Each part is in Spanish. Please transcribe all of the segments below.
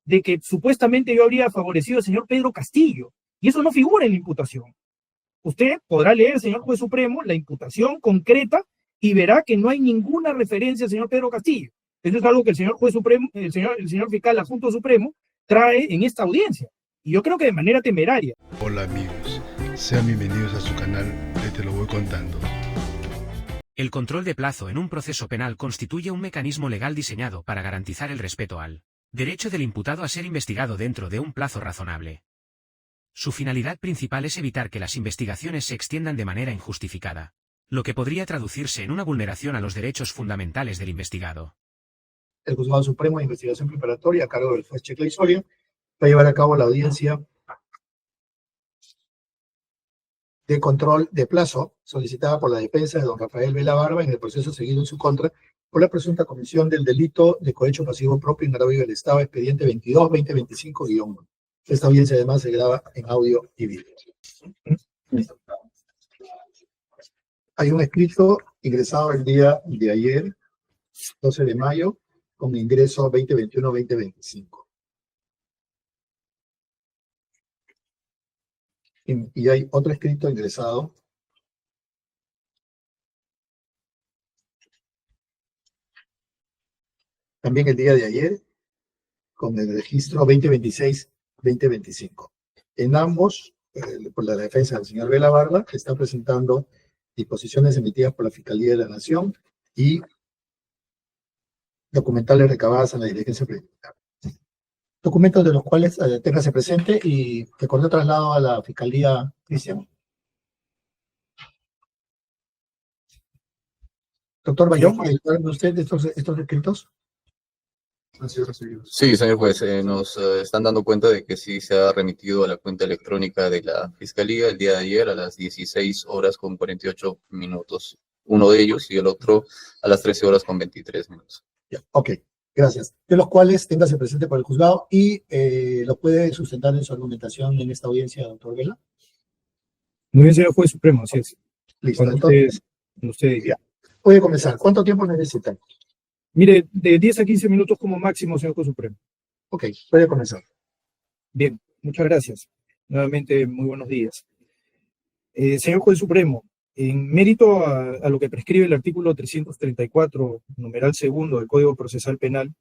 de que supuestamente yo habría favorecido al señor Pedro Castillo, y eso no figura en la imputación. Usted podrá leer, señor juez supremo, la imputación concreta y verá que no hay ninguna referencia al señor Pedro Castillo. Eso es algo que el señor juez supremo, el señor fiscal adjunto supremo trae en esta audiencia, y yo creo que de manera temeraria. Hola amigos, sean bienvenidos a su canal de Te lo voy contando. El control de plazo en un proceso penal constituye un mecanismo legal diseñado para garantizar el respeto al derecho del imputado a ser investigado dentro de un plazo razonable. Su finalidad principal es evitar que las investigaciones se extiendan de manera injustificada, lo que podría traducirse en una vulneración a los derechos fundamentales del investigado. El Juzgado Supremo de Investigación Preparatoria, a cargo del juez Checla Soria, va a llevar a cabo la audiencia de control de plazo solicitada por la defensa de don Rafael Vela Barba en el proceso seguido en su contra por la presunta comisión del delito de cohecho pasivo propio en agravio del Estado, expediente 22-2025-1. Esta audiencia además se graba en audio y video. Hay un escrito ingresado el día de ayer, 12 de mayo, con ingreso 2021-2025. Y hay otro escrito ingresado también el día de ayer con el registro 2026-2025. En ambos, por la defensa del señor Vela Barba, que está presentando disposiciones emitidas por la Fiscalía de la Nación y documentales recabadas en la diligencia preliminar. Documentos de los cuales téngase presente y que corrió traslado a la Fiscalía, Cristian. Doctor Bayón, ¿puede ayudarme usted de estos escritos? Sí, señor juez, nos están dando cuenta de que sí se ha remitido a la cuenta electrónica de la Fiscalía el día de ayer a las 16 horas con 48 minutos. Uno de ellos y el otro a las 13 horas con 23 minutos. Ya, ok, gracias. De los cuales téngase presente por el juzgado y lo puede sustentar en su argumentación en esta audiencia, doctor Vela. Muy bien, señor juez supremo, así es. Listo, Cuando entonces, usted ya. Puede comenzar. ¿Cuánto tiempo necesita? Mire, de 10 a 15 minutos como máximo, señor juez supremo. Ok, puede comenzar. Bien, muchas gracias. Nuevamente, muy buenos días. Señor juez supremo, en mérito a lo que prescribe el artículo 334, numeral segundo del Código Procesal Penal,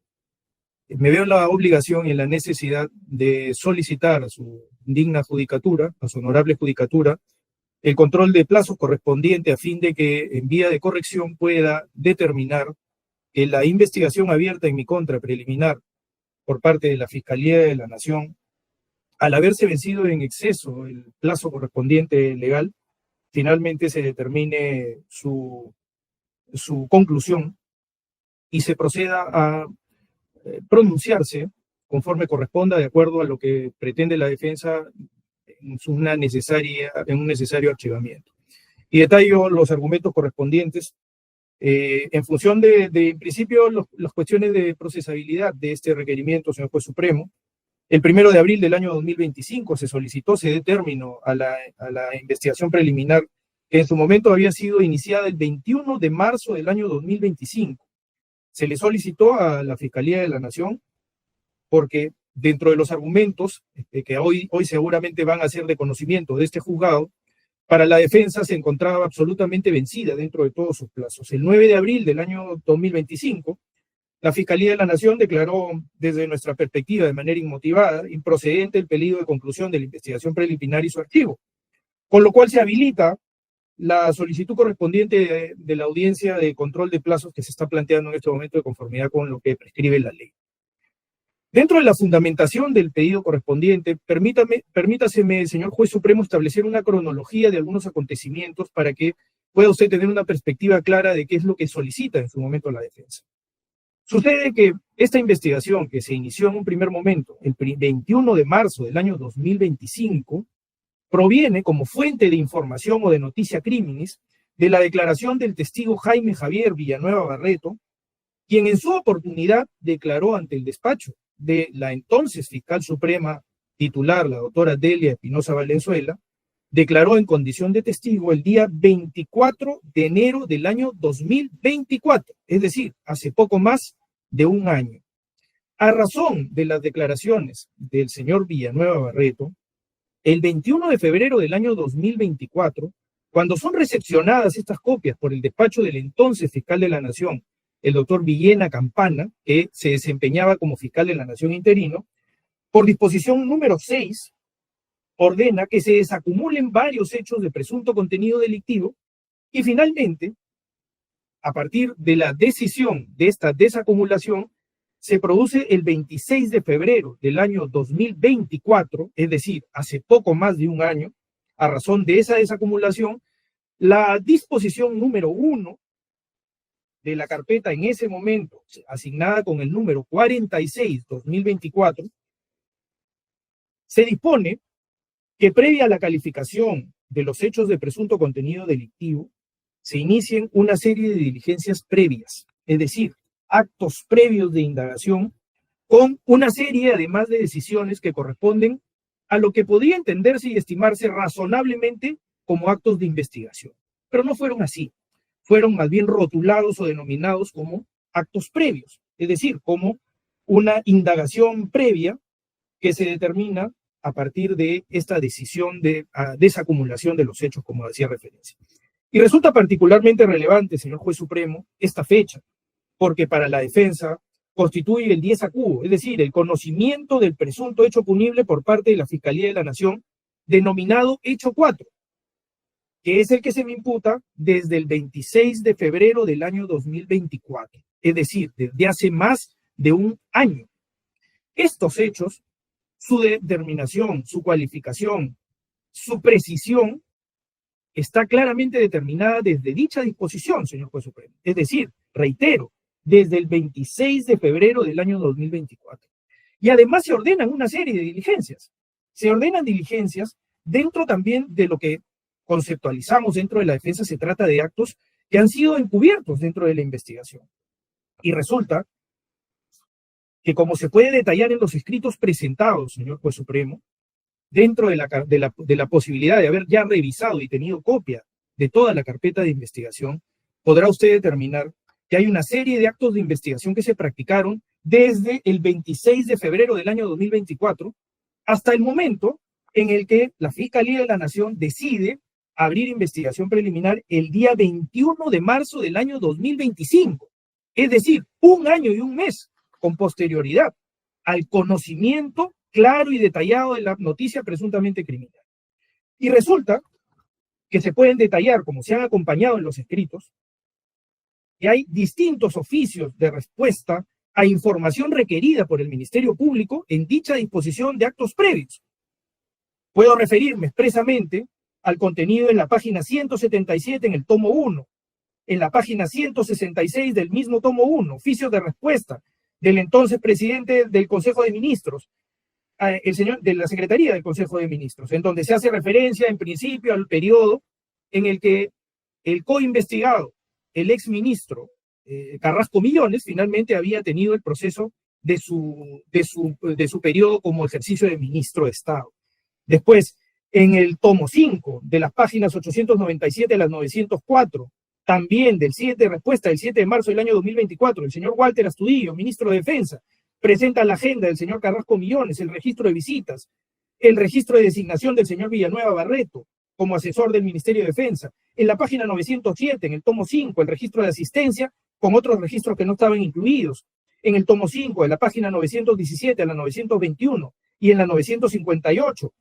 me veo en la obligación y en la necesidad de solicitar a su digna judicatura, a su honorable judicatura, el control de plazos correspondiente a fin de que en vía de corrección pueda determinar que la investigación abierta en mi contra preliminar por parte de la Fiscalía de la Nación, al haberse vencido en exceso el plazo correspondiente legal, finalmente se determine su conclusión y se proceda a pronunciarse conforme corresponda de acuerdo a lo que pretende la defensa en un necesario archivamiento. Y detallo los argumentos correspondientes en función de en principio, las cuestiones de procesabilidad de este requerimiento, señor juez supremo. El 1 de abril del año 2025 se dé término a la investigación preliminar que en su momento había sido iniciada el 21 de marzo del año 2025. Se le solicitó a la Fiscalía de la Nación porque dentro de los argumentos que hoy seguramente van a ser de conocimiento de este juzgado, para la defensa se encontraba absolutamente vencida dentro de todos sus plazos. El 9 de abril del año 2025, la Fiscalía de la Nación declaró desde nuestra perspectiva de manera inmotivada, improcedente el pedido de conclusión de la investigación preliminar y su archivo, con lo cual se habilita la solicitud correspondiente de la audiencia de control de plazos que se está planteando en este momento de conformidad con lo que prescribe la ley. Dentro de la fundamentación del pedido correspondiente, permítaseme, señor juez supremo, establecer una cronología de algunos acontecimientos para que pueda usted tener una perspectiva clara de qué es lo que solicita en su momento la defensa. Sucede que esta investigación que se inició en un primer momento, el 21 de marzo del año 2025, proviene como fuente de información o de noticia criminis de la declaración del testigo Jaime Javier Villanueva Barreto, quien en su oportunidad declaró ante el despacho de la entonces fiscal suprema titular, la doctora Delia Espinosa Valenzuela, declaró en condición de testigo el día 24 de enero del año 2024, es decir, hace poco más de un año. A razón de las declaraciones del señor Villanueva Barreto, el 21 de febrero del año 2024, cuando son recepcionadas estas copias por el despacho del entonces fiscal de la Nación, el doctor Villena Campana, que se desempeñaba como fiscal de la Nación interino, por disposición número 6, ordena que se desacumulen varios hechos de presunto contenido delictivo y finalmente, a partir de la decisión de esta desacumulación, se produce el 26 de febrero del año 2024, es decir, hace poco más de un año, a razón de esa desacumulación, la disposición número 1 de la carpeta en ese momento, asignada con el número 46-2024, se dispone que previa a la calificación de los hechos de presunto contenido delictivo, se inicien una serie de diligencias previas, es decir, actos previos de indagación, con una serie además de decisiones que corresponden a lo que podía entenderse y estimarse razonablemente como actos de investigación. Pero no fueron así, fueron más bien rotulados o denominados como actos previos, es decir, como una indagación previa que se determina a partir de esta decisión de desacumulación de los hechos, como hacía referencia. Y resulta particularmente relevante, señor Juez Supremo, esta fecha, porque para la defensa constituye el 10 acuo, es decir, el conocimiento del presunto hecho punible por parte de la Fiscalía de la Nación, denominado hecho 4, que es el que se me imputa desde el 26 de febrero del año 2024, es decir, desde hace más de un año. Estos hechos, su determinación, su cualificación, su precisión, está claramente determinada desde dicha disposición, señor Juez Supremo. Es decir, reitero, desde el 26 de febrero del año 2024. Y además se ordenan una serie de diligencias. Se ordenan diligencias dentro también de lo que conceptualizamos dentro de la defensa. Se trata de actos que han sido encubiertos dentro de la investigación. Y resulta que, como se puede detallar en los escritos presentados, señor Juez Supremo, dentro de la posibilidad de haber ya revisado y tenido copia de toda la carpeta de investigación, podrá usted determinar que hay una serie de actos de investigación que se practicaron desde el 26 de febrero del año 2024 hasta el momento en el que la Fiscalía de la Nación decide abrir investigación preliminar el día 21 de marzo del año 2025. Es decir, un año y un mes con posterioridad al conocimiento claro y detallado de la noticia presuntamente criminal. Y resulta que se pueden detallar, como se han acompañado en los escritos, que hay distintos oficios de respuesta a información requerida por el Ministerio Público en dicha disposición de actos previos. Puedo referirme expresamente al contenido en la página 177 en el tomo 1, en la página 166 del mismo tomo 1, oficios de respuesta del entonces presidente del Consejo de Ministros, el señor de la Secretaría del Consejo de Ministros, en donde se hace referencia en principio al periodo en el que el coinvestigado, el exministro Carrasco Millones, finalmente había tenido el proceso de su periodo como ejercicio de ministro de Estado. Después, en el tomo 5, de las páginas 897 a las 904, también del 7 de respuesta del 7 de marzo del año 2024, el señor Walter Astudillo, ministro de Defensa, presenta la agenda del señor Carrasco Millones, el registro de visitas, el registro de designación del señor Villanueva Barreto como asesor del Ministerio de Defensa. En la página 907, en el tomo 5, el registro de asistencia con otros registros que no estaban incluidos. En el tomo 5, en la página 917 a la 921 y en la 958,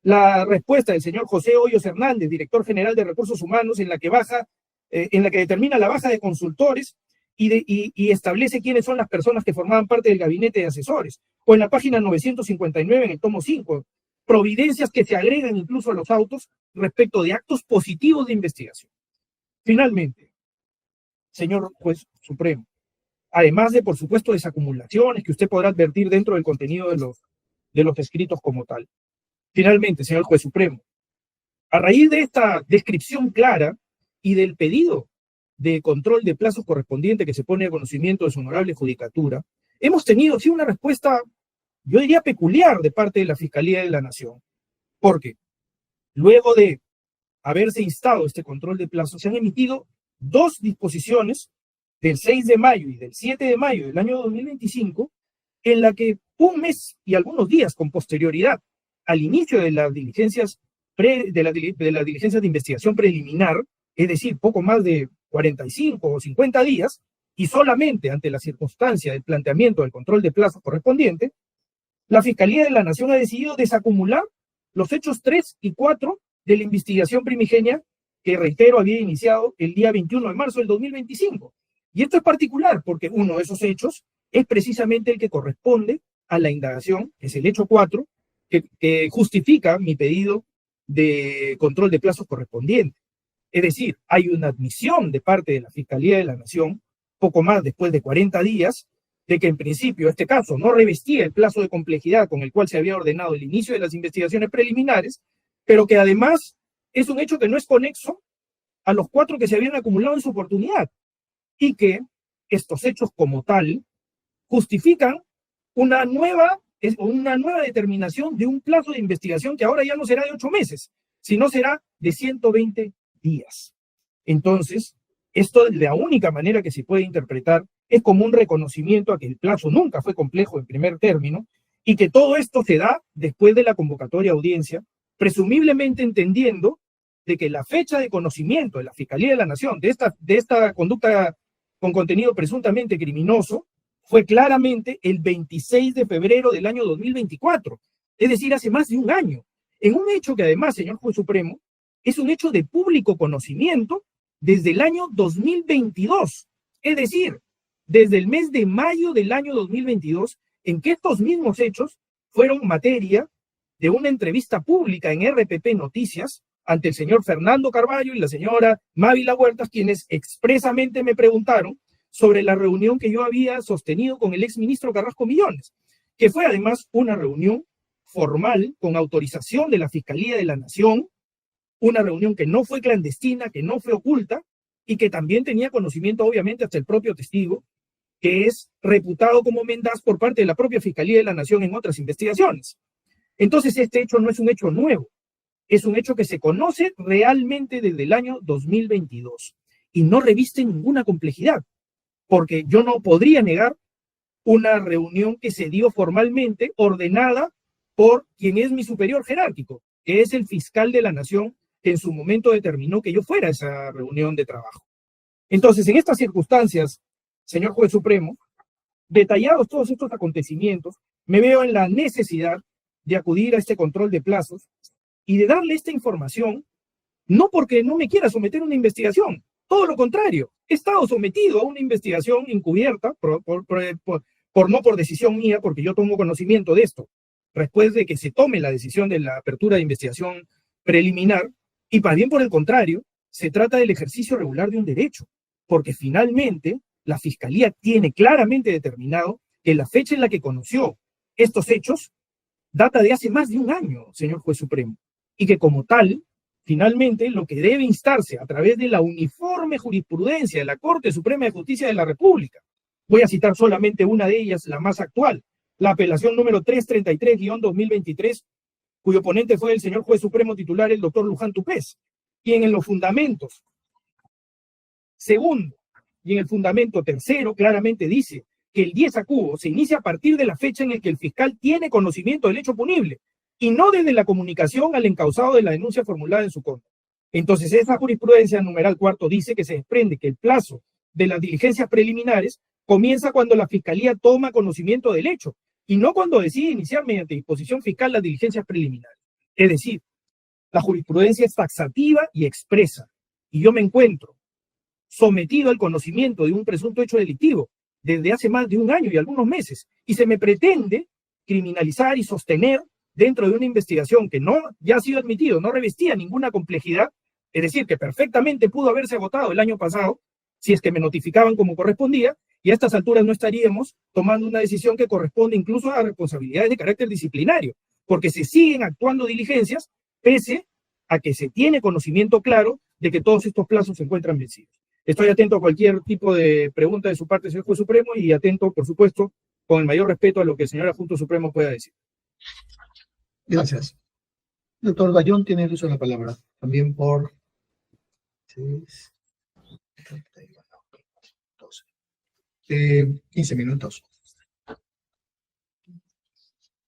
la respuesta del señor José Hoyos Hernández, director general de Recursos Humanos, en la que determina la baja de consultores y establece quiénes son las personas que formaban parte del gabinete de asesores. O en la página 959, en el tomo 5, providencias que se agregan incluso a los autos respecto de actos positivos de investigación. Finalmente, señor Juez Supremo, además de, por supuesto, desacumulaciones que usted podrá advertir dentro del contenido de los escritos como tal. Finalmente, señor Juez Supremo, a raíz de esta descripción clara y del pedido de control de plazos correspondiente que se pone a conocimiento de su honorable judicatura, hemos tenido sí una respuesta, yo diría, peculiar de parte de la Fiscalía de la Nación, porque luego de haberse instado este control de plazos, se han emitido dos disposiciones del 6 de mayo y del 7 de mayo del año 2025, en la que un mes y algunos días con posterioridad al inicio de las diligencias de las diligencias de investigación preliminar, es decir, poco más de 45 o 50 días, y solamente ante la circunstancia del planteamiento del control de plazo correspondiente, la Fiscalía de la Nación ha decidido desacumular los hechos 3 y 4 de la investigación primigenia que, reitero, había iniciado el día 21 de marzo del 2025. Y esto es particular porque uno de esos hechos es precisamente el que corresponde a la indagación, que es el hecho 4, que justifica mi pedido de control de plazos correspondiente. Es decir, hay una admisión de parte de la Fiscalía de la Nación, poco más después de 40 días, de que en principio este caso no revestía el plazo de complejidad con el cual se había ordenado el inicio de las investigaciones preliminares, pero que además es un hecho que no es conexo a los 4 que se habían acumulado en su oportunidad, y que estos hechos como tal justifican una nueva determinación de un plazo de investigación que ahora ya no será de 8 meses, sino será de 120 días. Entonces, esto de la única manera que se puede interpretar es como un reconocimiento a que el plazo nunca fue complejo en primer término y que todo esto se da después de la convocatoria a audiencia, presumiblemente entendiendo de que la fecha de conocimiento de la Fiscalía de la Nación de esta conducta con contenido presuntamente criminoso fue claramente el 26 de febrero del año 2024, es decir, hace más de un año, en un hecho que además, señor Juez Supremo, es un hecho de público conocimiento desde el año 2022, es decir, desde el mes de mayo del año 2022, en que estos mismos hechos fueron materia de una entrevista pública en RPP Noticias ante el señor Fernando Carballo y la señora Mávila Huertas, quienes expresamente me preguntaron sobre la reunión que yo había sostenido con el exministro Carrasco Millones, que fue además una reunión formal con autorización de la Fiscalía de la Nación, una reunión que no fue clandestina, que no fue oculta, y que también tenía conocimiento, obviamente, hasta el propio testigo, que es reputado como mendaz por parte de la propia Fiscalía de la Nación en otras investigaciones. Entonces, este hecho no es un hecho nuevo, es un hecho que se conoce realmente desde el año 2022 y no reviste ninguna complejidad, porque yo no podría negar una reunión que se dio formalmente, ordenada por quien es mi superior jerárquico, que es el fiscal de la Nación, que en su momento determinó que yo fuera a esa reunión de trabajo. Entonces, en estas circunstancias, señor Juez Supremo, detallados todos estos acontecimientos, me veo en la necesidad de acudir a este control de plazos y de darle esta información, no porque no me quiera someter a una investigación, todo lo contrario, he estado sometido a una investigación encubierta, no por decisión mía, porque yo tomo conocimiento de esto, después de que se tome la decisión de la apertura de investigación preliminar, y más bien por el contrario, se trata del ejercicio regular de un derecho, porque finalmente la Fiscalía tiene claramente determinado que la fecha en la que conoció estos hechos data de hace más de un año, señor Juez Supremo, y que como tal, finalmente, lo que debe instarse a través de la uniforme jurisprudencia de la Corte Suprema de Justicia de la República, voy a citar solamente una de ellas, la más actual, la apelación número 333-2023, cuyo ponente fue el señor Juez Supremo titular, el doctor Luján Tupés, quien en los fundamentos segundo y en el fundamento tercero claramente dice que el 10 acuo se inicia a partir de la fecha en la que el fiscal tiene conocimiento del hecho punible y no desde la comunicación al encausado de la denuncia formulada en su contra. Entonces, esa jurisprudencia numeral cuarto dice que se desprende que el plazo de las diligencias preliminares comienza cuando la Fiscalía toma conocimiento del hecho y no cuando decide iniciar mediante disposición fiscal las diligencias preliminares. Es decir, la jurisprudencia es taxativa y expresa, y yo me encuentro sometido al conocimiento de un presunto hecho delictivo desde hace más de un año y algunos meses, y se me pretende criminalizar y sostener dentro de una investigación que no ya ha sido admitido, no revestía ninguna complejidad, es decir, que perfectamente pudo haberse agotado el año pasado, si es que me notificaban como correspondía, y a estas alturas no estaríamos tomando una decisión que corresponde incluso a responsabilidades de carácter disciplinario, porque se siguen actuando diligencias pese a que se tiene conocimiento claro de que todos estos plazos se encuentran vencidos. Estoy atento a cualquier tipo de pregunta de su parte, señor Juez Supremo, y atento, por supuesto, con el mayor respeto a lo que el señor Adjunto Supremo pueda decir. Gracias. Doctor Bayón tiene el uso de la palabra, también por 15 minutos.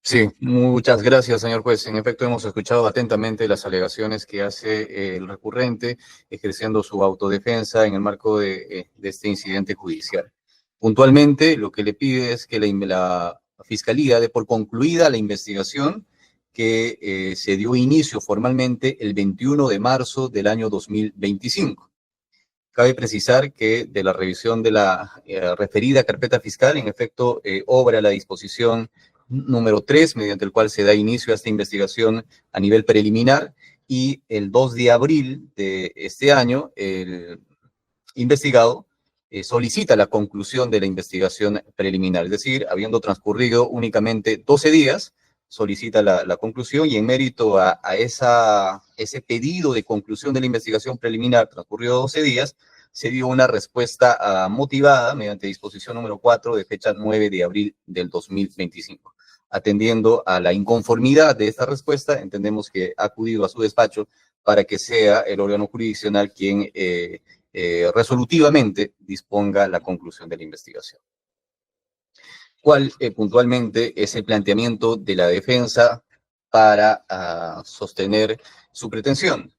Sí, muchas gracias, señor juez. En efecto, hemos escuchado atentamente las alegaciones que hace el recurrente, ejerciendo su autodefensa en el marco de este incidente judicial. Puntualmente, lo que le pide es que la Fiscalía dé por concluida la investigación que se dio inicio formalmente el 21 de marzo del año 2025. Cabe precisar que de la revisión de la referida carpeta fiscal, en efecto, obra la disposición número 3, mediante el cual se da inicio a esta investigación a nivel preliminar, y el 2 de abril de este año, el investigado solicita la conclusión de la investigación preliminar, es decir, habiendo transcurrido únicamente 12 días, solicita la conclusión, y en mérito a ese pedido de conclusión de la investigación preliminar, transcurrido 12 días, se dio una respuesta motivada mediante disposición número 4 de fecha 9 de abril del 2025. Atendiendo a la inconformidad de esta respuesta, entendemos que ha acudido a su despacho para que sea el órgano jurisdiccional quien resolutivamente disponga la conclusión de la investigación. ¿Cuál puntualmente es el planteamiento de la defensa para sostener su pretensión?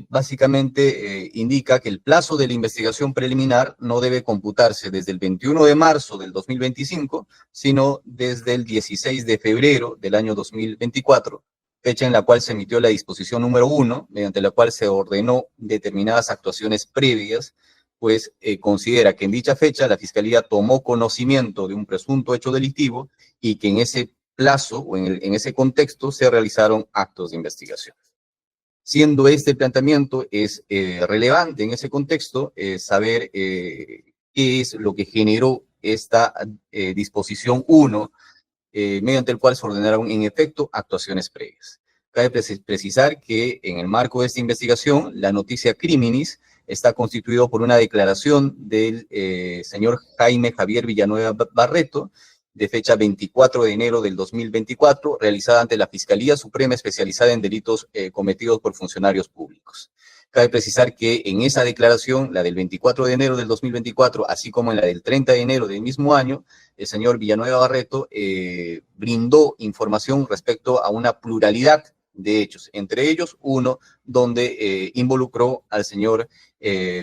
Básicamente indica que el plazo de la investigación preliminar no debe computarse desde el 21 de marzo del 2025, sino desde el 16 de febrero del año 2024, fecha en la cual se emitió la disposición número 1, mediante la cual se ordenó determinadas actuaciones previas, pues considera que en dicha fecha la Fiscalía tomó conocimiento de un presunto hecho delictivo y que en ese plazo o en ese contexto se realizaron actos de investigación. Siendo este planteamiento es relevante en ese contexto saber qué es lo que generó esta disposición 1, mediante el cual se ordenaron en efecto actuaciones previas. Cabe precisar que en el marco de esta investigación, la noticia criminis está constituido por una declaración del señor Jaime Javier Villanueva Barreto, de fecha 24 de enero del 2024, realizada ante la Fiscalía Suprema Especializada en Delitos cometidos por funcionarios públicos. Cabe precisar que en esa declaración, la del 24 de enero del 2024, así como en la del 30 de enero del mismo año, el señor Villanueva Barreto brindó información respecto a una pluralidad de hechos, entre ellos uno donde involucró al señor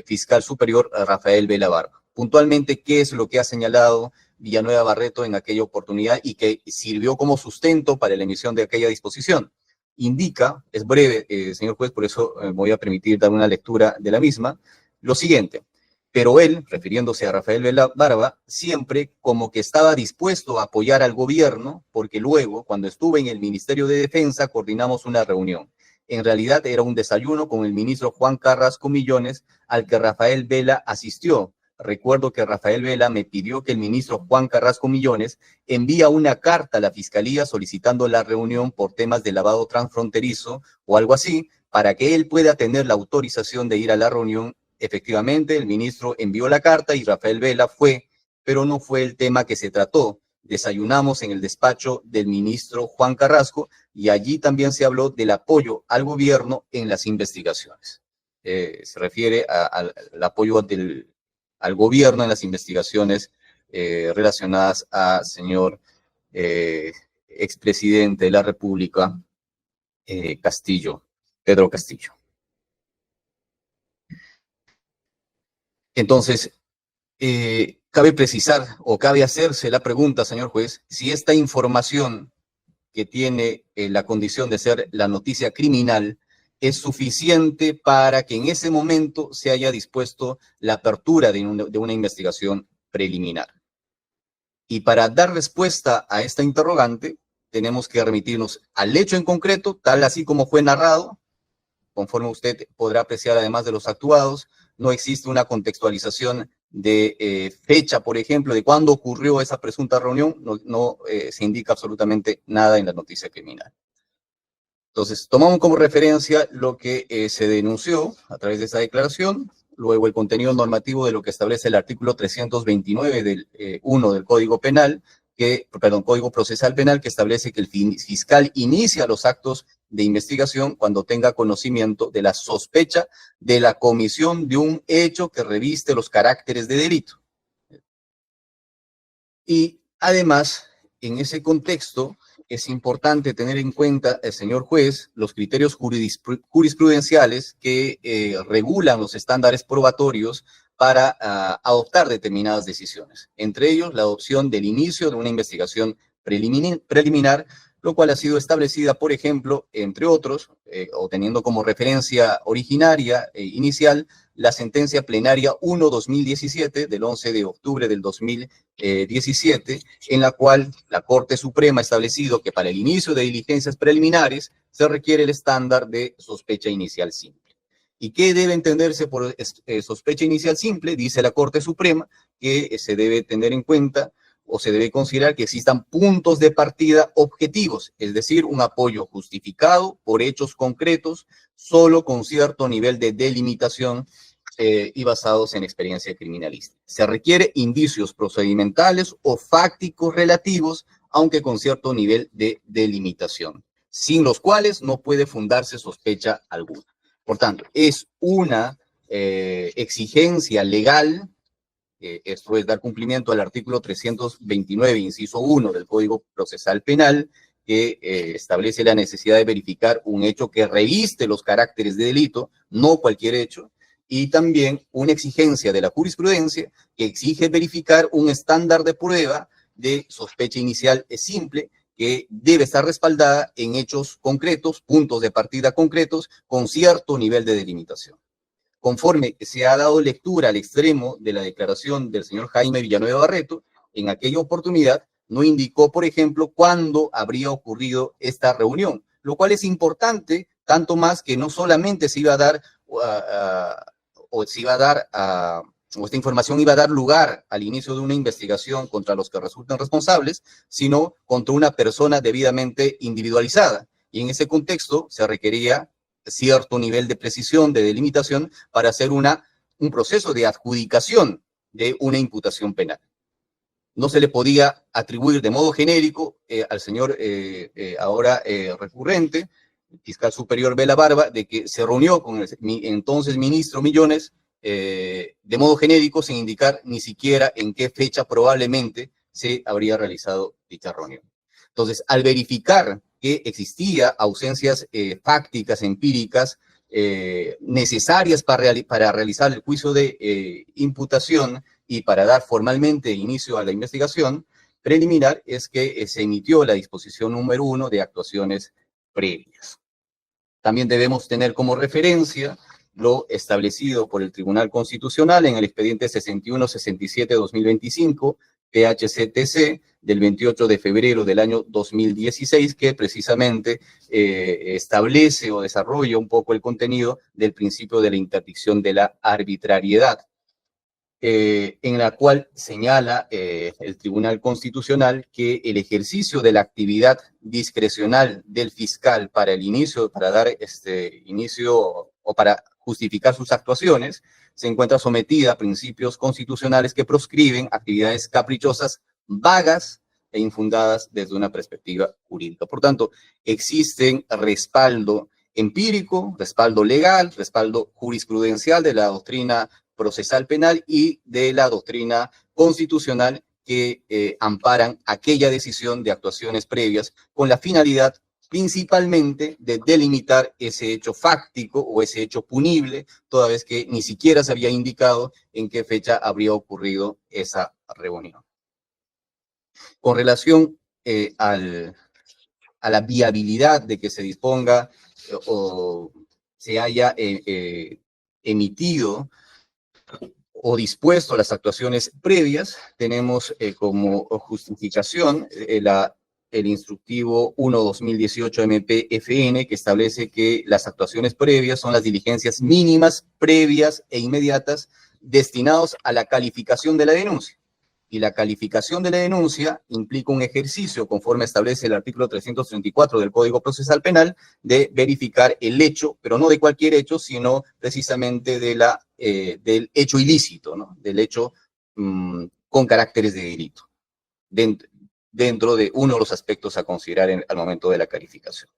fiscal superior Rafael Vela Barba. Puntualmente, ¿qué es lo que ha señalado Villanueva Barreto en aquella oportunidad y que sirvió como sustento para la emisión de aquella disposición? Indica, es breve, señor juez, por eso me voy a permitir dar una lectura de la misma, lo siguiente: pero él, refiriéndose a Rafael Vela Barba, siempre como que estaba dispuesto a apoyar al gobierno, porque luego, cuando estuve en el Ministerio de Defensa, coordinamos una reunión. En realidad era un desayuno con el ministro Juan Carrasco Millones, al que Rafael Vela asistió. Recuerdo que Rafael Vela me pidió que el ministro Juan Carrasco Millones envía una carta a la Fiscalía solicitando la reunión por temas de lavado transfronterizo o algo así, para que él pueda tener la autorización de ir a la reunión. Efectivamente, el ministro envió la carta y Rafael Vela fue, pero no fue el tema que se trató. Desayunamos en el despacho del ministro Juan Carrasco y allí también se habló del apoyo al gobierno en las investigaciones. Se refiere al apoyo al gobierno en las investigaciones relacionadas a señor expresidente de la República, Castillo, Pedro Castillo. Entonces, cabe precisar o cabe hacerse la pregunta, señor juez, si esta información que tiene la condición de ser la noticia criminal es suficiente para que en ese momento se haya dispuesto la apertura de una investigación preliminar. Y para dar respuesta a esta interrogante, tenemos que remitirnos al hecho en concreto, tal así como fue narrado, conforme usted podrá apreciar además de los actuados. No existe una contextualización de fecha, por ejemplo, de cuándo ocurrió esa presunta reunión, no se indica absolutamente nada en la noticia criminal. Entonces, tomamos como referencia lo que se denunció a través de esa declaración, luego el contenido normativo de lo que establece el artículo 329 del 1 del Código Penal, Código Procesal Penal, que establece que el fiscal inicia los actos de investigación cuando tenga conocimiento de la sospecha de la comisión de un hecho que reviste los caracteres de delito. Y además, en ese contexto, es importante tener en cuenta, señor juez, los criterios jurisprudenciales que regulan los estándares probatorios para adoptar determinadas decisiones. Entre ellos, la adopción del inicio de una investigación preliminar, lo cual ha sido establecida, por ejemplo, entre otros, o teniendo como referencia originaria inicial, la sentencia plenaria 1-2017 del 11 de octubre del 2017, en la cual la Corte Suprema ha establecido que para el inicio de diligencias preliminares se requiere el estándar de sospecha inicial simple. ¿Y qué debe entenderse por sospecha inicial simple? Dice la Corte Suprema que se debe tener en cuenta o se debe considerar que existan puntos de partida objetivos, es decir, un apoyo justificado por hechos concretos, solo con cierto nivel de delimitación y basados en experiencia criminalística. Se requiere indicios procedimentales o fácticos relativos, aunque con cierto nivel de delimitación, sin los cuales no puede fundarse sospecha alguna. Por tanto, es una exigencia legal. Esto es dar cumplimiento al artículo 329, inciso 1 del Código Procesal Penal, que establece la necesidad de verificar un hecho que reviste los caracteres de delito, no cualquier hecho, y también una exigencia de la jurisprudencia que exige verificar un estándar de prueba de sospecha inicial simple que debe estar respaldada en hechos concretos, puntos de partida concretos, con cierto nivel de delimitación. Conforme se ha dado lectura al extremo de la declaración del señor Jaime Villanueva Barreto, en aquella oportunidad no indicó, por ejemplo, cuándo habría ocurrido esta reunión, lo cual es importante, tanto más que no solamente se iba a dar, o esta información iba a dar lugar al inicio de una investigación contra los que resulten responsables, sino contra una persona debidamente individualizada. Y en ese contexto se requería cierto nivel de precisión, de delimitación, para hacer un proceso de adjudicación de una imputación penal. No se le podía atribuir de modo genérico al señor ahora recurrente, fiscal superior Vela Barba, de que se reunió con el entonces ministro Millones de modo genérico, sin indicar ni siquiera en qué fecha probablemente se habría realizado dicha reunión. Entonces, al verificar que existía ausencias fácticas, empíricas, necesarias para realizar el juicio de imputación y para dar formalmente inicio a la investigación preliminar, es que se emitió la disposición número 1 de actuaciones previas. También debemos tener como referencia lo establecido por el Tribunal Constitucional en el expediente 6167-2025, PHCTC, del 28 de febrero del año 2016, que precisamente establece o desarrolla un poco el contenido del principio de la interdicción de la arbitrariedad, en la cual señala el Tribunal Constitucional que el ejercicio de la actividad discrecional del fiscal para dar inicio o para justificar sus actuaciones, se encuentra sometida a principios constitucionales que proscriben actividades caprichosas, vagas e infundadas desde una perspectiva jurídica. Por tanto, existen respaldo empírico, respaldo legal, respaldo jurisprudencial de la doctrina procesal penal y de la doctrina constitucional que amparan aquella decisión de actuaciones previas con la finalidad principalmente de delimitar ese hecho fáctico o ese hecho punible, toda vez que ni siquiera se había indicado en qué fecha habría ocurrido esa reunión. Con relación a la viabilidad de que se disponga o se haya emitido o dispuesto las actuaciones previas, tenemos como justificación el instructivo 1-2018 MPFN, que establece que las actuaciones previas son las diligencias mínimas, previas e inmediatas destinados a la calificación de la denuncia. Y la calificación de la denuncia implica un ejercicio, conforme establece el artículo 334 del Código Procesal Penal, de verificar el hecho, pero no de cualquier hecho, sino precisamente del hecho ilícito, ¿no? Del hecho con caracteres de delito, dentro de uno de los aspectos a considerar al momento de la calificación.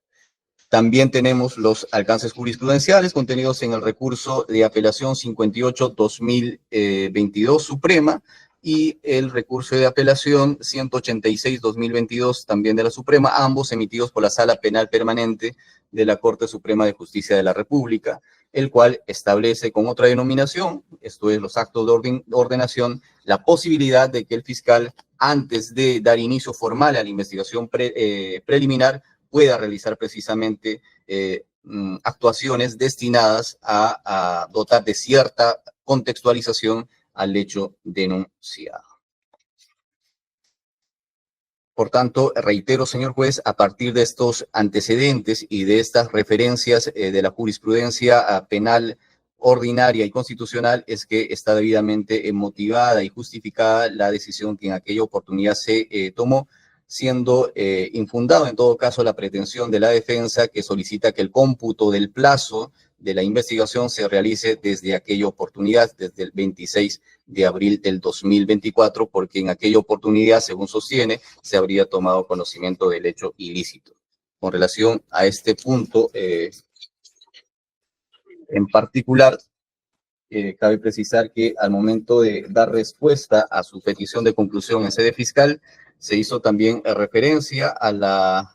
También tenemos los alcances jurisprudenciales contenidos en el recurso de apelación 58-2022 Suprema, y el recurso de apelación 186-2022 también de la Suprema, ambos emitidos por la Sala Penal Permanente de la Corte Suprema de Justicia de la República, el cual establece con otra denominación, esto es los actos de ordenación, la posibilidad de que el fiscal, antes de dar inicio formal a la investigación preliminar, pueda realizar precisamente actuaciones destinadas a dotar de cierta contextualización al hecho denunciado. Por tanto, reitero, señor juez, a partir de estos antecedentes y de estas referencias de la jurisprudencia penal ordinaria y constitucional, es que está debidamente motivada y justificada la decisión que en aquella oportunidad se tomó, siendo infundado en todo caso la pretensión de la defensa que solicita que el cómputo del plazo de la investigación se realice desde aquella oportunidad, desde el 26 de abril del 2024, porque en aquella oportunidad, según sostiene, se habría tomado conocimiento del hecho ilícito. Con relación a este punto, en particular, cabe precisar que al momento de dar respuesta a su petición de conclusión en sede fiscal, se hizo también referencia a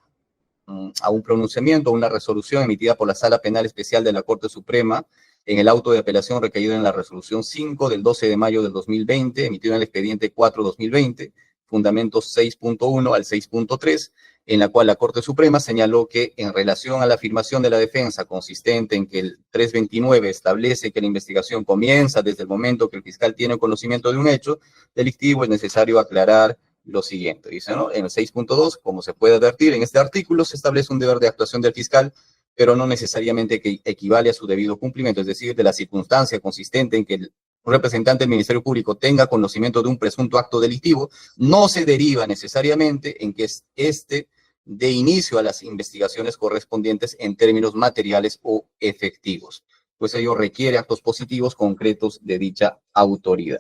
un pronunciamiento, a una resolución emitida por la Sala Penal Especial de la Corte Suprema en el auto de apelación recaído en la resolución 5 del 12 de mayo del 2020, emitido en el expediente 4-2020, fundamentos 6.1 al 6.3, en la cual la Corte Suprema señaló que en relación a la afirmación de la defensa consistente en que el 329 establece que la investigación comienza desde el momento que el fiscal tiene conocimiento de un hecho delictivo, es necesario aclarar lo siguiente. Dice, ¿no? En el 6.2, como se puede advertir, en este artículo se establece un deber de actuación del fiscal, pero no necesariamente que equivale a su debido cumplimiento, es decir, de la circunstancia consistente en que el representante del Ministerio Público tenga conocimiento de un presunto acto delictivo, no se deriva necesariamente en que este dé inicio a las investigaciones correspondientes en términos materiales o efectivos, pues ello requiere actos positivos concretos de dicha autoridad.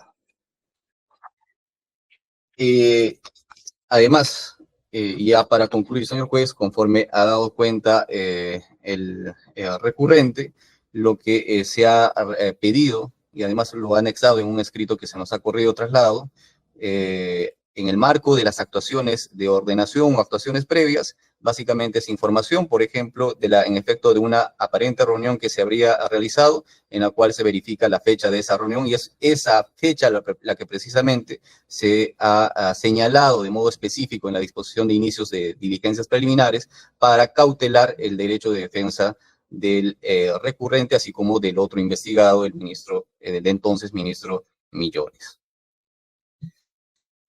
Además, ya para concluir, señor juez, conforme ha dado cuenta el recurrente, lo que se ha pedido, y además lo ha anexado en un escrito que se nos ha corrido traslado, en el marco de las actuaciones de ordenación o actuaciones previas, básicamente es información, por ejemplo, en efecto de una aparente reunión que se habría realizado, en la cual se verifica la fecha de esa reunión, y es esa fecha la que precisamente se ha señalado de modo específico en la disposición de inicios de diligencias preliminares para cautelar el derecho de defensa del recurrente, así como del otro investigado, el entonces ministro Millones.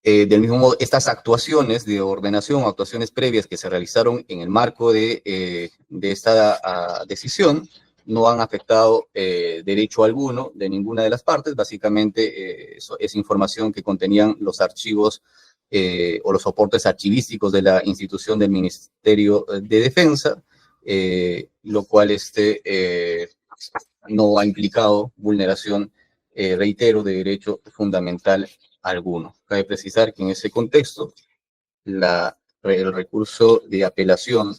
Del mismo modo, estas actuaciones de ordenación o actuaciones previas que se realizaron en el marco de esta decisión no han afectado derecho alguno de ninguna de las partes. Básicamente es información que contenían los archivos o los soportes archivísticos de la institución del Ministerio de Defensa, lo cual no ha implicado vulneración, reitero, de derecho fundamental alguno. Cabe precisar que en ese contexto, el recurso de apelación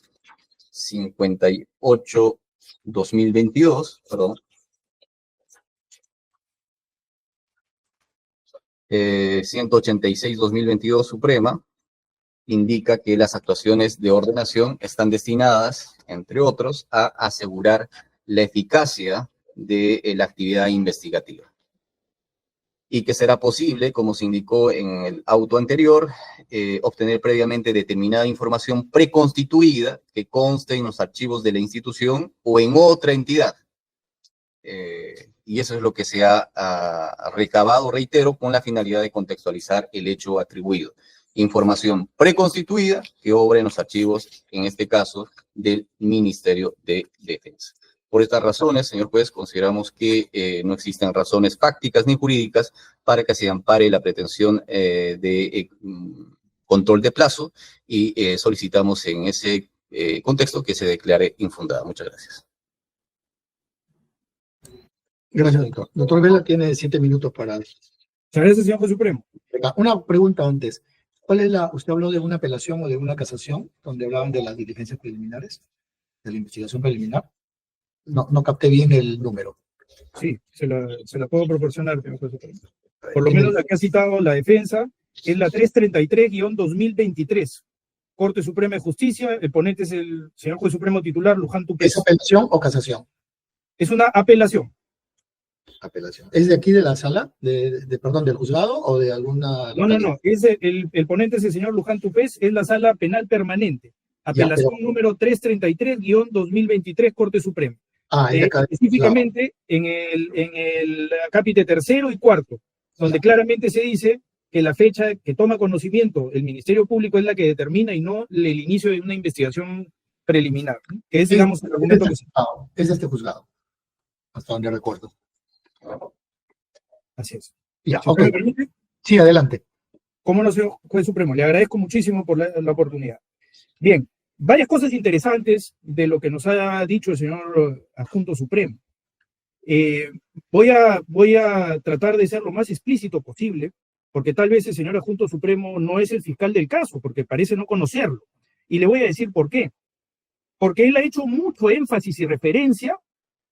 58-2022, perdón, 186-2022 Suprema, indica que las actuaciones de ordenación están destinadas, entre otros, a asegurar la eficacia de la actividad investigativa, y que será posible, como se indicó en el auto anterior, obtener previamente determinada información preconstituida que conste en los archivos de la institución o en otra entidad. Y eso es lo que se ha recabado, reitero, con la finalidad de contextualizar el hecho atribuido. Información preconstituida que obra en los archivos, en este caso, del Ministerio de Defensa. Por estas razones, señor juez, consideramos que no existen razones fácticas ni jurídicas para que se ampare la pretensión de control de plazo, y solicitamos en ese contexto que se declare infundada. Muchas gracias. Gracias, doctor. Doctor Vela tiene 7 minutos para... Muchas gracias, señor juez supremo. Una pregunta antes. Usted habló de una apelación o de una casación, donde hablaban de las diligencias preliminares, de la investigación preliminar? No capté bien el número. Sí, se la puedo proporcionar, señor juez supremo. Por lo menos la que ha citado la defensa es la 333-2023. Corte Suprema de Justicia, el ponente es el señor juez supremo titular Luján Tupés. ¿Es apelación o casación? Es una apelación. Apelación. ¿Es de aquí de la sala? Perdón, del juzgado o de alguna...? No. Es el ponente es el señor Luján Tupés, es la sala penal permanente. Apelación número 333-2023, Corte Suprema. Específicamente en el capítulo tercero y cuarto, donde claramente se dice que la fecha que toma conocimiento el Ministerio Público es la que determina y no el inicio de una investigación preliminar, que es, digamos, el argumento que se... Es este juzgado, hasta donde recuerdo. Así es. Ya, ¿Sí, okay. me permite? Sí, adelante. ¿Cómo no, señor juez supremo? Le agradezco muchísimo por la oportunidad. Bien, varias cosas interesantes de lo que nos ha dicho el señor adjunto supremo. Voy a tratar de ser lo más explícito posible, porque tal vez el señor adjunto supremo no es el fiscal del caso, porque parece no conocerlo. Y le voy a decir por qué. Porque él ha hecho mucho énfasis y referencia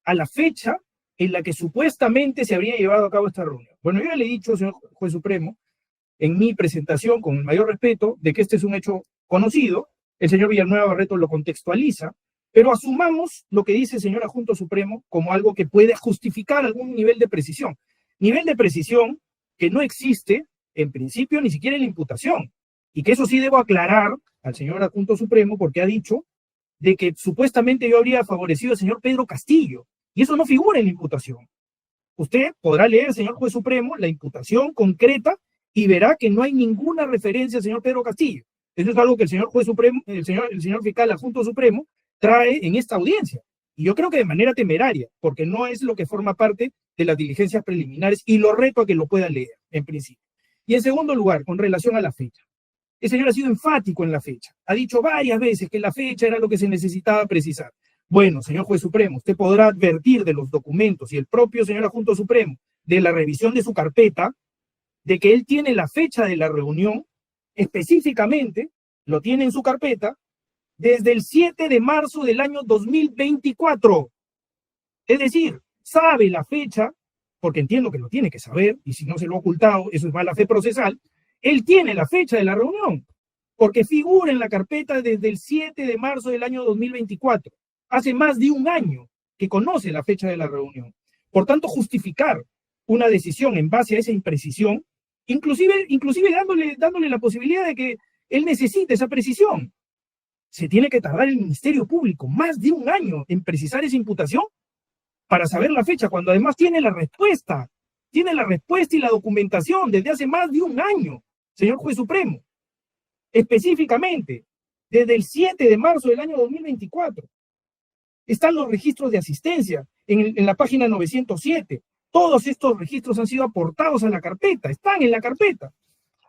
a la fecha en la que supuestamente se habría llevado a cabo esta reunión. Bueno, yo ya le he dicho, señor juez supremo, en mi presentación, con el mayor respeto, de que este es un hecho conocido. El señor Villanueva Barreto lo contextualiza, pero asumamos lo que dice el señor adjunto supremo como algo que puede justificar algún nivel de precisión. Nivel de precisión que no existe, en principio, ni siquiera en la imputación. Y que eso sí debo aclarar al señor adjunto supremo, porque ha dicho de que supuestamente yo habría favorecido al señor Pedro Castillo, y eso no figura en la imputación. Usted podrá leer, señor juez supremo, la imputación concreta y verá que no hay ninguna referencia al señor Pedro Castillo. Eso es algo que el señor juez supremo, el señor fiscal adjunto supremo trae en esta audiencia. Y yo creo que de manera temeraria, porque no es lo que forma parte de las diligencias preliminares, y lo reto a que lo pueda leer, en principio. Y en segundo lugar, con relación a la fecha. El señor ha sido enfático en la fecha. Ha dicho varias veces que la fecha era lo que se necesitaba precisar. Bueno, señor juez supremo, usted podrá advertir de los documentos y el propio señor adjunto supremo de la revisión de su carpeta, de que él tiene la fecha de la reunión, específicamente, lo tiene en su carpeta, desde el 7 de marzo del año 2024. Es decir, sabe la fecha, porque entiendo que lo tiene que saber, y si no se lo ha ocultado, eso es mala fe procesal. Él tiene la fecha de la reunión, porque figura en la carpeta desde el 7 de marzo del año 2024. Hace más de un año que conoce la fecha de la reunión. Por tanto, justificar una decisión en base a esa imprecisión, inclusive dándole la posibilidad de que él necesite esa precisión. Se tiene que tardar el Ministerio Público más de un año en precisar esa imputación para saber la fecha, cuando además tiene la respuesta y la documentación desde hace más de un año, señor juez supremo. Específicamente, desde el 7 de marzo del año 2024. Están los registros de asistencia en la página 907. Todos estos registros han sido aportados a la carpeta, están en la carpeta.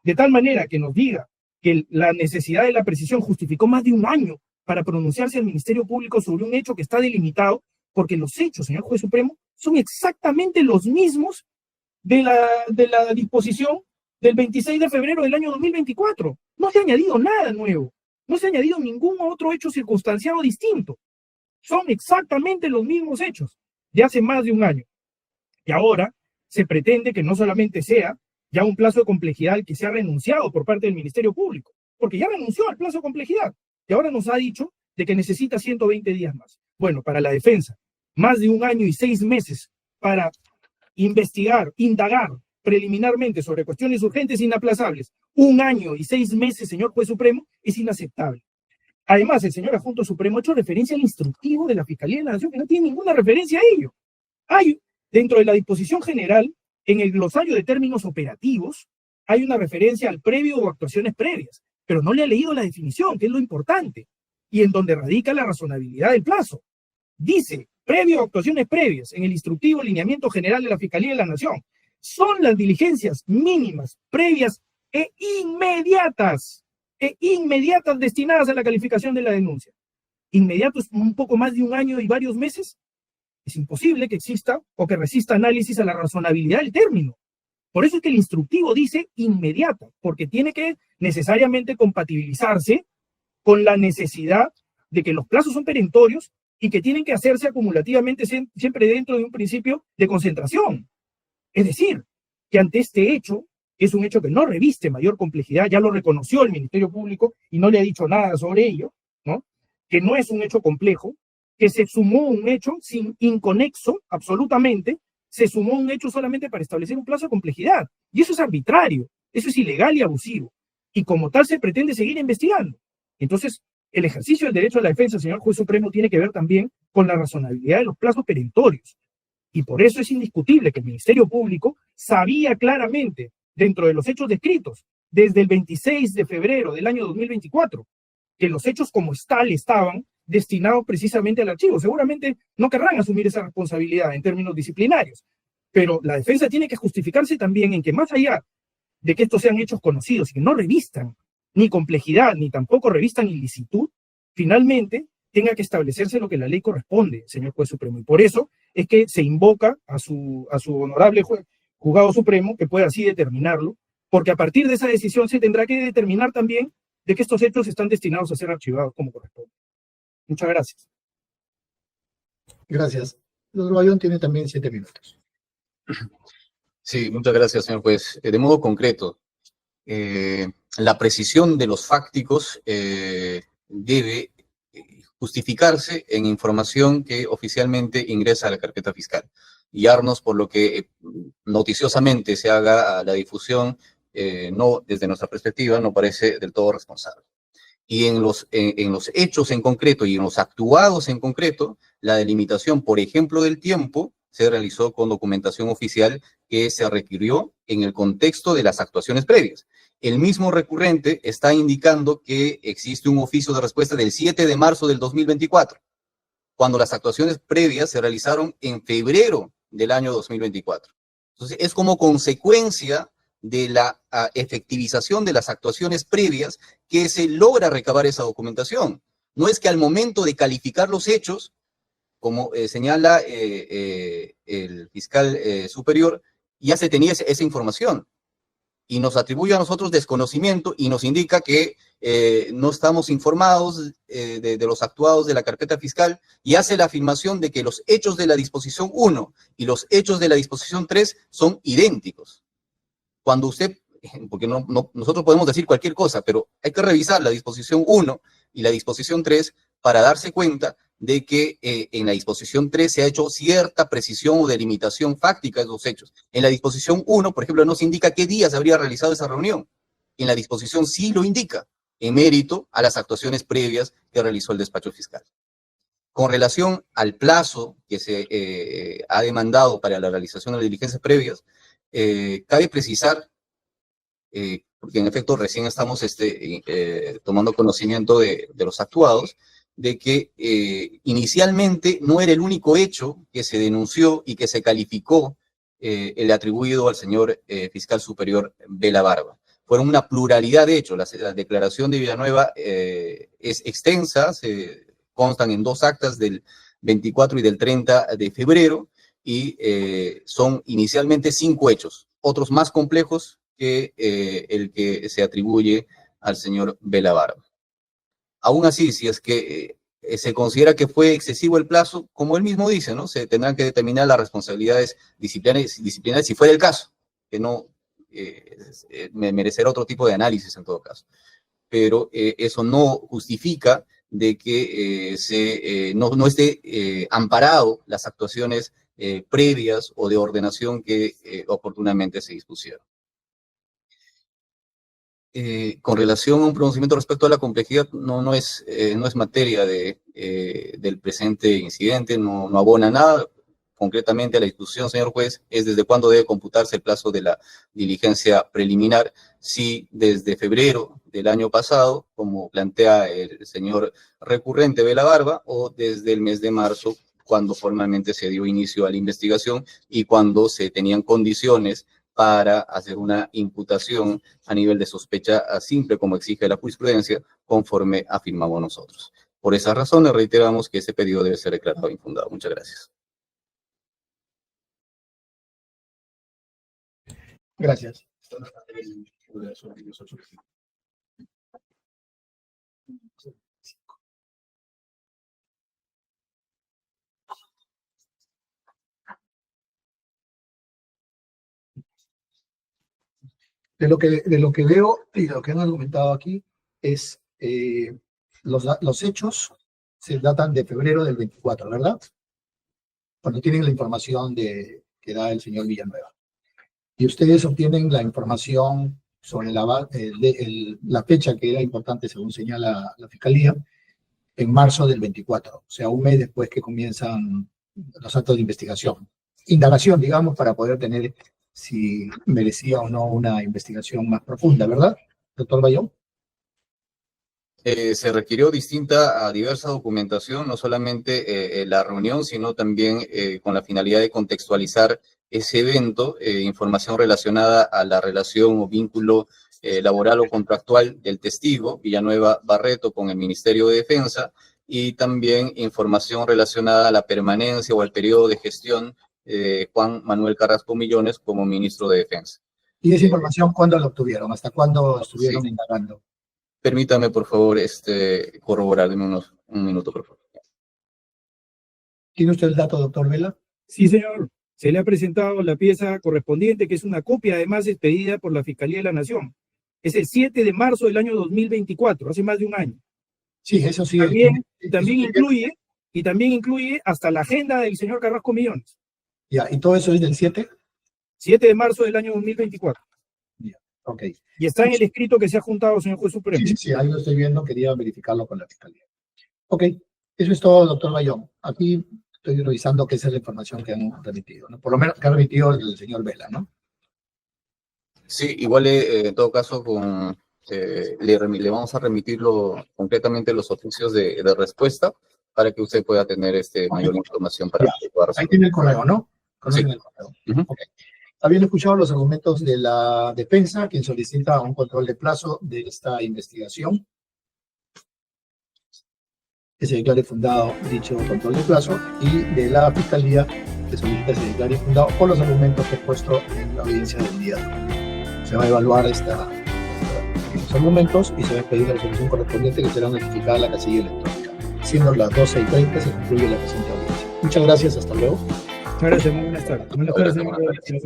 De tal manera que nos diga que la necesidad de la precisión justificó más de un año para pronunciarse al Ministerio Público sobre un hecho que está delimitado, porque los hechos, señor juez supremo, son exactamente los mismos de la disposición del 26 de febrero del año 2024. No se ha añadido nada nuevo, no se ha añadido ningún otro hecho circunstanciado distinto. Son exactamente los mismos hechos de hace más de un año. Y ahora se pretende que no solamente sea ya un plazo de complejidad al que se ha renunciado por parte del Ministerio Público, porque ya renunció al plazo de complejidad y ahora nos ha dicho de que necesita 120 días más. Bueno, para la defensa, más de un año y 6 meses para investigar, indagar preliminarmente sobre cuestiones urgentes e inaplazables. 1 año y 6 meses, señor juez supremo, es inaceptable. Además, el señor adjunto supremo ha hecho referencia al instructivo de la Fiscalía de la Nación, que no tiene ninguna referencia a ello. Hay, dentro de la disposición general, en el glosario de términos operativos, hay una referencia al previo o actuaciones previas, pero no le ha leído la definición, que es lo importante, y en donde radica la razonabilidad del plazo. Dice, previo o actuaciones previas, en el instructivo lineamiento general de la Fiscalía de la Nación, son las diligencias mínimas, previas e inmediatas destinadas a la calificación de la denuncia. Inmediato es un poco más de un año y varios meses. Es imposible que exista o que resista análisis a la razonabilidad del término. Por eso es que el instructivo dice inmediata, porque tiene que necesariamente compatibilizarse con la necesidad de que los plazos son perentorios y que tienen que hacerse acumulativamente siempre dentro de un principio de concentración. Es decir, que ante este hecho, que es un hecho que no reviste mayor complejidad, ya lo reconoció el Ministerio Público y no le ha dicho nada sobre ello, ¿no? Que no es un hecho complejo, que se sumó un hecho sin inconexo, absolutamente, se sumó un hecho solamente para establecer un plazo de complejidad. Y eso es arbitrario, eso es ilegal y abusivo. Y como tal se pretende seguir investigando. Entonces, el ejercicio del derecho a la defensa, señor juez supremo, tiene que ver también con la razonabilidad de los plazos perentorios. Y por eso es indiscutible que el Ministerio Público sabía claramente, dentro de los hechos descritos, desde el 26 de febrero del año 2024, que los hechos como tal estaban destinados precisamente al archivo. Seguramente no querrán asumir esa responsabilidad en términos disciplinarios, pero la defensa tiene que justificarse también en que más allá de que estos sean hechos conocidos y que no revistan ni complejidad, ni tampoco revistan ilicitud, finalmente tenga que establecerse lo que la ley corresponde, señor juez supremo. Y por eso es que se invoca a su honorable juzgado supremo, que pueda así determinarlo, porque a partir de esa decisión se tendrá que determinar también de que estos hechos están destinados a ser archivados como corresponde. Muchas gracias. Gracias. El doctor Bayón tiene también 7 minutos. Sí, muchas gracias, señor juez. De modo concreto, la precisión de los fácticos debe justificarse en información que oficialmente ingresa a la carpeta fiscal. Guiarnos por lo que noticiosamente se haga la difusión, no, desde nuestra perspectiva, no parece del todo responsable. Y en los hechos en concreto y en los actuados en concreto, la delimitación, por ejemplo, del tiempo, se realizó con documentación oficial que se requirió en el contexto de las actuaciones previas. El mismo recurrente está indicando que existe un oficio de respuesta del 7 de marzo del 2024, cuando las actuaciones previas se realizaron en febrero del año 2024. Entonces, es como consecuencia de la efectivización de las actuaciones previas que se logra recabar esa documentación. No es que al momento de calificar los hechos, como señala el fiscal superior, ya se tenía esa información y nos atribuye a nosotros desconocimiento y nos indica que no estamos informados de los actuados de la carpeta fiscal y hace la afirmación de que los hechos de la disposición 1 y los hechos de la disposición 3 son idénticos. Cuando usted, porque nosotros podemos decir cualquier cosa, pero hay que revisar la disposición 1 y la disposición 3 para darse cuenta de que en la disposición 3 se ha hecho cierta precisión o delimitación fáctica de los hechos. En la disposición 1, por ejemplo, no se indica qué día se habría realizado esa reunión. En la disposición sí lo indica, en mérito a las actuaciones previas que realizó el despacho fiscal. Con relación al plazo que se ha demandado para la realización de las diligencias previas, cabe precisar, porque en efecto recién estamos tomando conocimiento de los actuados, de que inicialmente no era el único hecho que se denunció y que se calificó el atribuido al señor fiscal superior Vela Barba. Fueron una pluralidad de hechos. La declaración de Villanueva es extensa, se constan en 2 actas del 24 y del 30 de febrero y son inicialmente 5 hechos, otros más complejos que el que se atribuye al señor Vela Barba. Aún así, si es que se considera que fue excesivo el plazo, como él mismo dice, ¿no? Se tendrán que determinar las responsabilidades disciplinarias si fuera el caso, que no merecerá otro tipo de análisis en todo caso. Pero eso no justifica de que no esté amparado las actuaciones previas o de ordenación que oportunamente se dispusieron. Con relación a un pronunciamiento respecto a la complejidad, no es materia del presente incidente, no abona nada. Concretamente a la discusión, señor juez, es desde cuándo debe computarse el plazo de la diligencia preliminar, si desde febrero del año pasado, como plantea el señor recurrente Vela Barba, o desde el mes de marzo, cuando formalmente se dio inicio a la investigación y cuando se tenían condiciones para hacer una imputación a nivel de sospecha simple, como exige la jurisprudencia, conforme afirmamos nosotros. Por esas razones, reiteramos que ese pedido debe ser declarado infundado. Muchas gracias. Gracias. De lo que veo y de lo que han argumentado aquí es los hechos se datan de febrero del 24, ¿verdad? Cuando tienen la información que da el señor Villanueva. Y ustedes obtienen la información sobre la fecha que era importante, según señala la Fiscalía, en marzo del 24, o sea, un mes después que comienzan los actos de investigación. Indagación, digamos, para poder tener si merecía o no una investigación más profunda, ¿verdad, doctor Bayón? Se requirió diversa documentación, no solamente la reunión, sino también con la finalidad de contextualizar ese evento, información relacionada a la relación o vínculo laboral o contractual del testigo, Villanueva Barreto, con el Ministerio de Defensa, y también información relacionada a la permanencia o al periodo de gestión de Juan Manuel Carrasco Millones como ministro de Defensa. ¿Y esa información cuándo la obtuvieron? ¿Hasta cuándo estuvieron indagando? Permítame, por favor, corroborar. Deme un minuto, por favor. ¿Tiene usted el dato, doctor Vela? Sí, señor. Se le ha presentado la pieza correspondiente, que es una copia, además, expedida por la Fiscalía de la Nación. Es el 7 de marzo del año 2024, hace más de un año. Sí, eso sí. También incluye hasta la agenda del señor Carrasco Millones. Ya, ¿y todo eso es del 7? 7 de marzo del año 2024. Ya, ok. Y está en el escrito que se ha juntado, señor Juez Supremo. Sí, ahí lo estoy viendo, quería verificarlo con la Fiscalía. Ok, eso es todo, doctor Bayón. Aquí estoy revisando qué es la información que han remitido, ¿no? Por lo menos que ha remitido el señor Vela, ¿no? Sí, igual en todo caso le vamos a remitir concretamente los oficios de respuesta para que usted pueda tener mayor información para poder Ahí tiene el correo, ¿no? Sí. El correo. Okay. Habiendo escuchado los argumentos de la defensa, quien solicita un control de plazo de esta investigación, que se declare fundado dicho control de plazo, y de la Fiscalía, que solicita que se declare fundado por los argumentos que he puesto en la audiencia del día de hoy. Se va a evaluar estos argumentos y se va a pedir la resolución correspondiente, que será notificada a la casilla electrónica. Siendo las 12:30 se concluye la presente audiencia. Muchas gracias, hasta luego. Muchas gracias, muy buenas tardes. Buenas tardes, señor.